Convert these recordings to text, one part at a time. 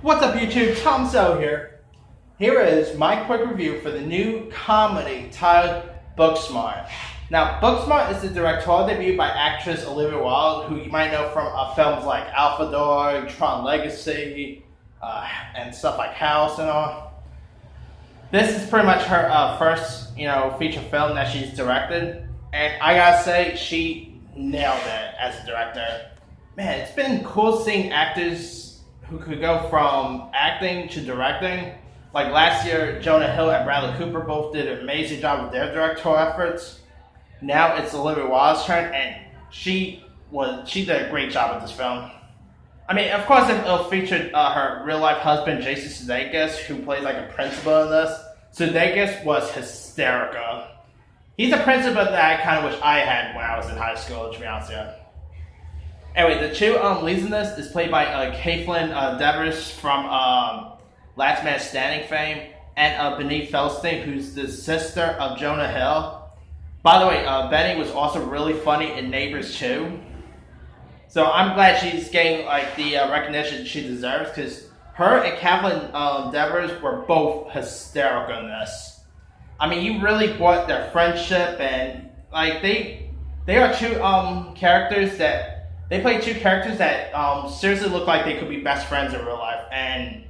What's up YouTube, Tom So here. Here is my quick review for the new comedy titled Booksmart. Now, Booksmart is the directorial debut by actress Olivia Wilde, who you might know from films like Alpha Dog, Tron Legacy, and stuff like House and all. This is pretty much her first, feature film that she's directed, and I gotta say, she nailed it as a director. Man, it's been cool seeing actors who could go from acting to directing. Like last year, Jonah Hill and Bradley Cooper both did an amazing job with their directorial efforts. Now it's Olivia Wilde's turn, and she did a great job with this film. I mean, of course, it'll feature her real-life husband, Jason Sudeikis, who plays like a principal in this. Sudeikis was hysterical. He's a principal that I kind of wish I had when I was in high school, to be honest with you. Anyway, the two leads in this is played by Caitlin Devers from Last Man Standing fame, and Benny Feldstein, who's the sister of Jonah Hill. By the way, Benny was also really funny in Neighbors 2. So I'm glad she's getting the recognition she deserves, because her and Caitlin Devers were both hysterical in this. I mean, you really bought their friendship, and they are two characters that. They play two characters that seriously look like they could be best friends in real life, and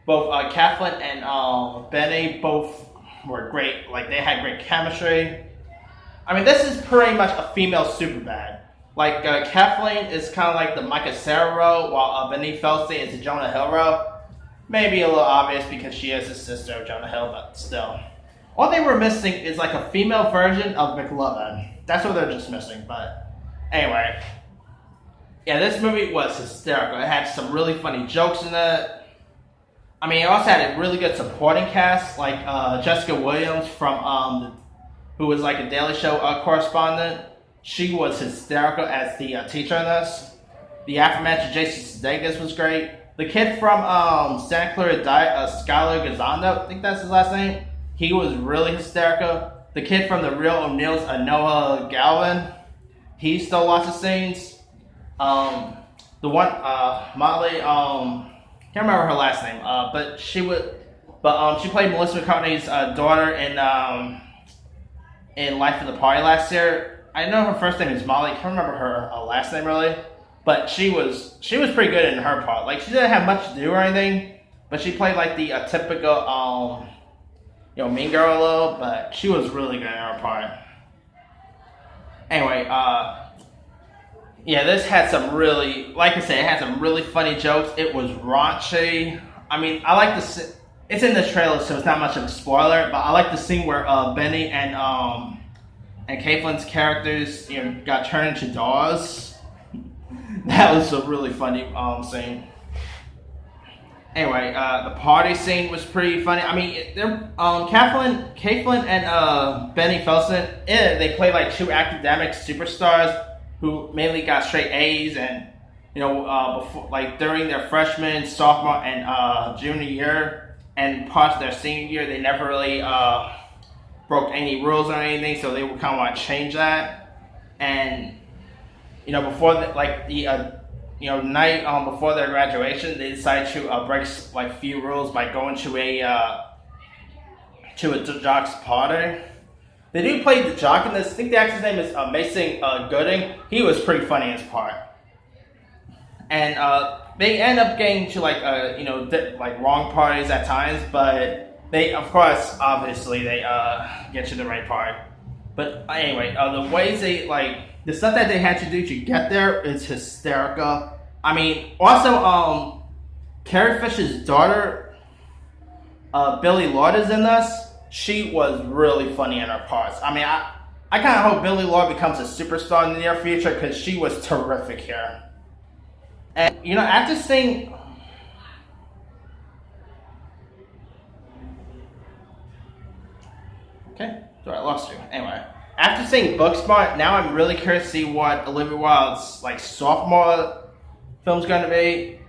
both Kathleen and Benny both were great. Like, they had great chemistry. I mean, this is pretty much a female Superbad. Like, Kathleen is kind of like the Micah Cera role, while Benny Feldstein is the Jonah Hill role. Maybe a little obvious because she is the sister of Jonah Hill, but still. All they were missing is like a female version of McLovin. That's what they're just missing, but anyway. Yeah, this movie was hysterical. It had some really funny jokes in it. I mean, it also had a really good supporting cast, like Jessica Williams from, who was like a Daily Show correspondent. She was hysterical as the teacher in this. The aforementioned Jason Sudeikis was great. The kid from Santa Clara Diet, Skylar Gazzando, I think that's his last name. He was really hysterical. The kid from The Real O'Neills, Noah Galvin, he stole lots of scenes. The one, Molly, can't remember her last name, but she played Melissa McCartney's daughter in Life of the Party last year. I know her first name is Molly. I can't remember her last name really, but she was pretty good in her part. Like, she didn't have much to do or anything, but she played like the typical, mean girl a little, but she was really good in her part. Anyway, yeah, this had some really, like I said, it had some really funny jokes. It was raunchy. I mean, I like the, it's in the trailer, so it's not much of a spoiler, but I like the scene where Benny and Caitlin's characters, got turned into dolls. That was a really funny scene. Anyway, the party scene was pretty funny. I mean, Caitlin and Benny Feldstein, they play like two academic superstars who mainly got straight A's, and before, like during their freshman, sophomore, and junior year, and parts of their senior year, they never really broke any rules or anything, so they would kind of want to change that. And before the night before their graduation, they decided to break like few rules by going to a jock's party. They do play the jock in this. I think the actor's name is Mason Gooding. He was pretty funny in his part. And they end up getting to like wrong parties at times, but they, of course, obviously they get to the right part. But anyway, the ways they the stuff that they had to do to get there is hysterical. I mean, also Carrie Fisher's daughter, Billie Lourd, is in this. She was really funny in her parts. I mean, I kind of hope Billie Lourd becomes a superstar in the near future, because she was terrific here. And, after seeing... Okay, so I lost you. Anyway, after seeing Booksmart, now I'm really curious to see what Olivia Wilde's, sophomore film's going to be.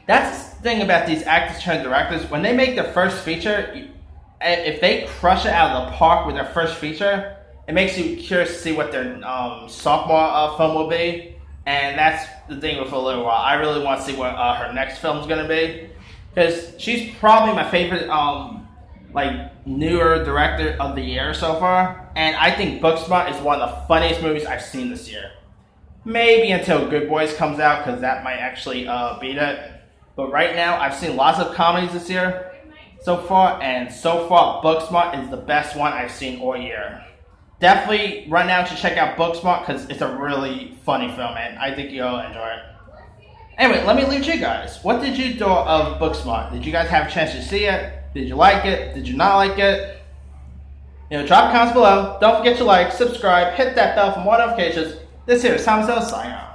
That's the thing about these actors turned directors. When they make their first feature, if they crush it out of the park with their first feature, it makes you curious to see what their sophomore film will be. And that's the thing with Olivia Wilde. I really want to see what her next film is going to be, because she's probably my favorite newer director of the year so far. And I think Booksmart is one of the funniest movies I've seen this year. Maybe until Good Boys comes out, because that might actually beat it. But right now, I've seen lots of comedies this year so far, and so far, Booksmart is the best one I've seen all year. Definitely, right now, you should check out Booksmart, because it's a really funny film, and I think you'll enjoy it. Anyway, let me leave you guys. What did you thought of Booksmart? Did you guys have a chance to see it? Did you like it? Did you not like it? Drop comments below. Don't forget to like, subscribe, hit that bell for more notifications. This here is Thomas L. signing off.